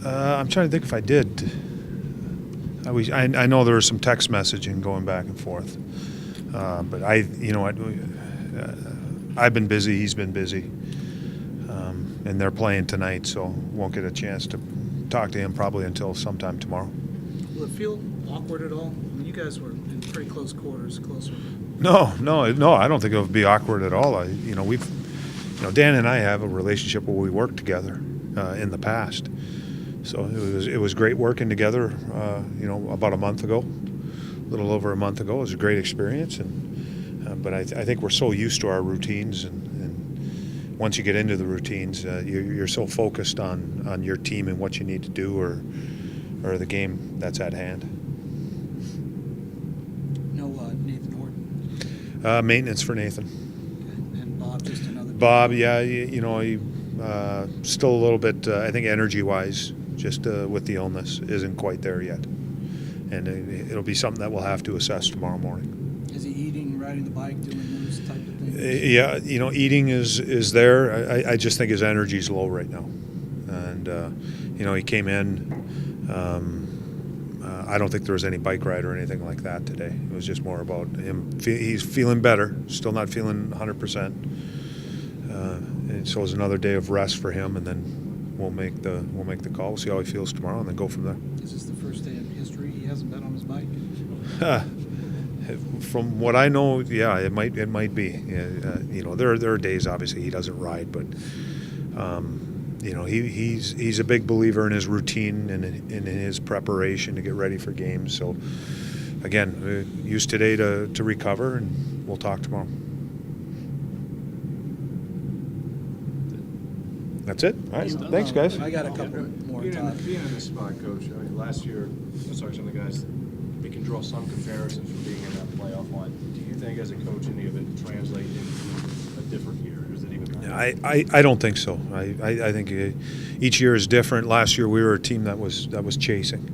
I'm trying to think if I did. I know there was some text messaging going back and forth, but I've been busy. He's been busy, and they're playing tonight, so won't get a chance to talk to him probably until sometime tomorrow. Will it feel awkward at all? I mean, you guys were in pretty close quarters, closer. No. I don't think it would be awkward at all. Dan and I have a relationship where we worked together in the past. So it was great working together, about a month ago, a little over a month ago. It was a great experience, but I think we're so used to our routines, and once you get into the routines, you're so focused on your team and what you need to do or the game that's at hand. No Nathan Horton. Maintenance for Nathan. Okay. And Bob, just another. Bob, yeah, he still a little bit, I think energy-wise, just with the illness, isn't quite there yet. And it'll be something that we'll have to assess tomorrow morning. Is he eating, riding the bike, doing those type of things? Yeah, eating is there. I just think his energy's low right now. And, he came in. I don't think there was any bike ride or anything like that today. It was just more about him. He's feeling better, still not feeling 100%. And so it's another day of rest for him, and then we'll make the call. We'll see how he feels tomorrow, and then go from there. Is this the first day in history he hasn't been on his bike? From what I know, yeah, it might be. There are days obviously he doesn't ride, but he's a big believer in his routine and in his preparation to get ready for games. So again, use today to recover, and we'll talk tomorrow. That's it. All right. Thanks, guys. I got a couple more. Being in this spot, Coach, I mean, last year, some of the guys, we can draw some comparisons from being in that playoff line. Do you think, as a coach, any of it translate into a different year? Or is it even? I don't think so. I think each year is different. Last year we were a team that was chasing,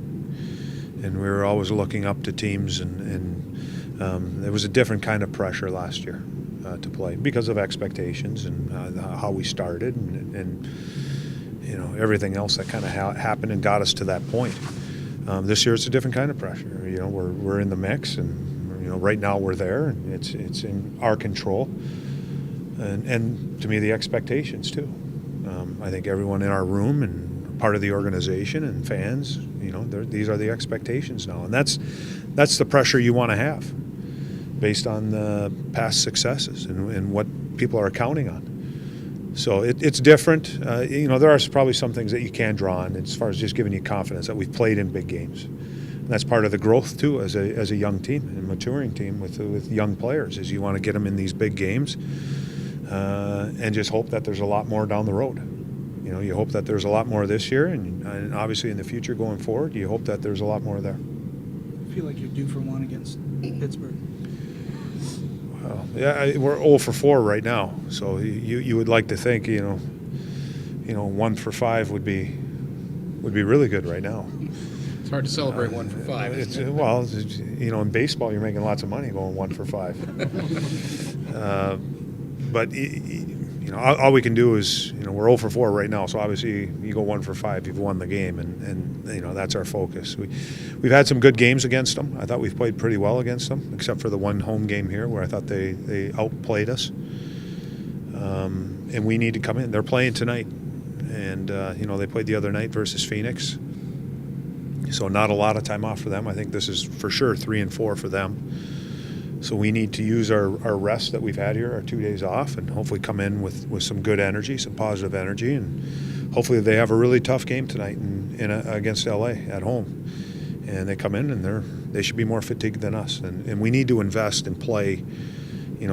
and we were always looking up to teams, and there was a different kind of pressure last year. To play because of expectations and how we started and everything else that kind of happened and got us to that point. This year it's a different kind of pressure. We're in the mix, and right now we're there, and it's in our control. And to me, the expectations too. I think everyone in our room and part of the organization and fans, these are the expectations now, and that's the pressure you want to have, based on the past successes and what people are counting on. So it's different. There are probably some things that you can draw on as far as just giving you confidence that we've played in big games. And that's part of the growth too, as a young team and maturing team with young players, is you want to get them in these big games and just hope that there's a lot more down the road. You hope that there's a lot more this year, and obviously in the future going forward, you hope that there's a lot more there. I feel like you're due for one against Pittsburgh. Well, yeah, we're 0 for 4 right now, so you would like to think 1 for 5 would be really good right now. It's hard to celebrate 1 for 5. In baseball you're making lots of money going 1 for 5. But all we can do is we're 0 for 4 right now, so obviously you go 1 for 5, you've won the game, and that's our focus. We've had some good games against them. I thought we've played pretty well against them, except for the one home game here where I thought they outplayed us. And we need to come in. They're playing tonight, and they played the other night versus Phoenix. So not a lot of time off for them. I think this is for sure 3 and 4 for them. So we need to use our rest that we've had here, our 2 days off, and hopefully come in with some good energy, some positive energy, and hopefully they have a really tough game tonight against LA at home. And they come in and they should be more fatigued than us. And we need to invest and play,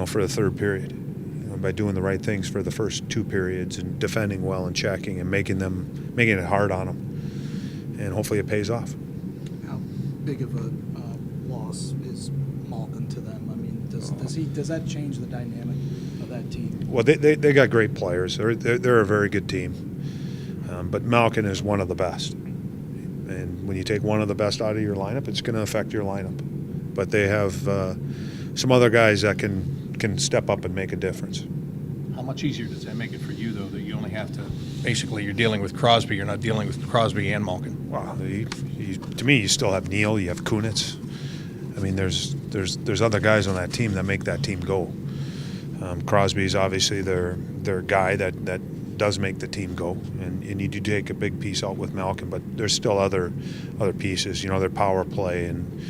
for the third period, by doing the right things for the first 2 periods and defending well and checking and making it hard on them. And hopefully it pays off. How big of a loss is Malkin to them? I mean, does that change the dynamic of that team? Well, they got great players. They're a very good team. But Malkin is one of the best. And when you take one of the best out of your lineup, it's going to affect your lineup. But they have some other guys that can step up and make a difference. How much easier does that make it for you, though, that you only have to, basically, you're dealing with Crosby, you're not dealing with Crosby and Malkin? Wow, to me, you still have Neal, you have Kunitz. I mean, there's other guys on that team that make that team go. Crosby's obviously their guy that does make the team go, and you need to take a big piece out with Malkin, but there's still other pieces. You know, their power play, and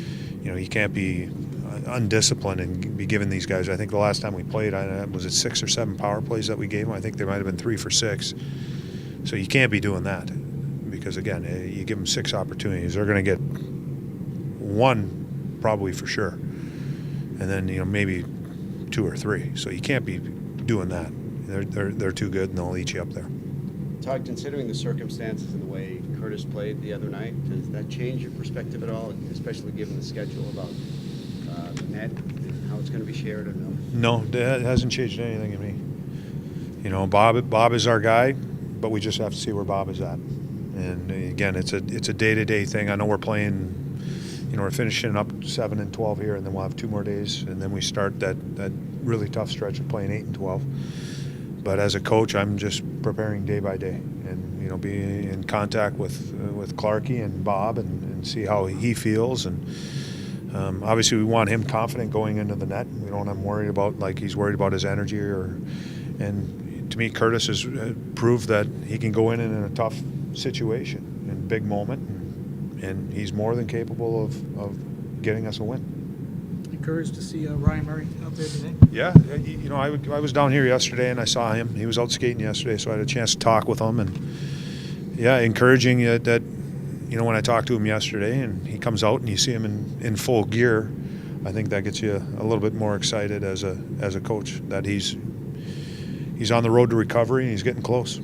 you know, you can't be undisciplined and be giving these guys. I think the last time we played, was it 6 or 7 power plays that we gave them? I think they might have been 3 for 6. So you can't be doing that, because again, you give them 6 opportunities, they're going to get 1 probably for sure, and then maybe 2 or 3. So you can't be doing that. They're too good, and they'll eat you up there. Todd, considering the circumstances and the way Curtis played the other night, does that change your perspective at all, especially given the schedule about the net and how it's going to be shared or no? No, that hasn't changed anything in me. Bob is our guy, but we just have to see where Bob is at. And again, it's a day-to-day thing. I know we're playing. We're finishing up 7 and 12 here, and then we'll have 2 more days, and then we start that really tough stretch of playing 8 and 12. But as a coach, I'm just preparing day by day, and be in contact with Clarkie and Bob, and see how he feels. And obviously, we want him confident going into the net. We don't want him worried about he's worried about his energy And to me, Curtis has proved that he can go in a tough situation, in a big moment, and he's more than capable of getting us a win. Encouraged to see Ryan Murray out there today. Yeah, I was down here yesterday and I saw him. He was out skating yesterday, so I had a chance to talk with him. And yeah, encouraging that when I talked to him yesterday and he comes out and you see him in full gear, I think that gets you a little bit more excited as a coach that he's on the road to recovery and he's getting close.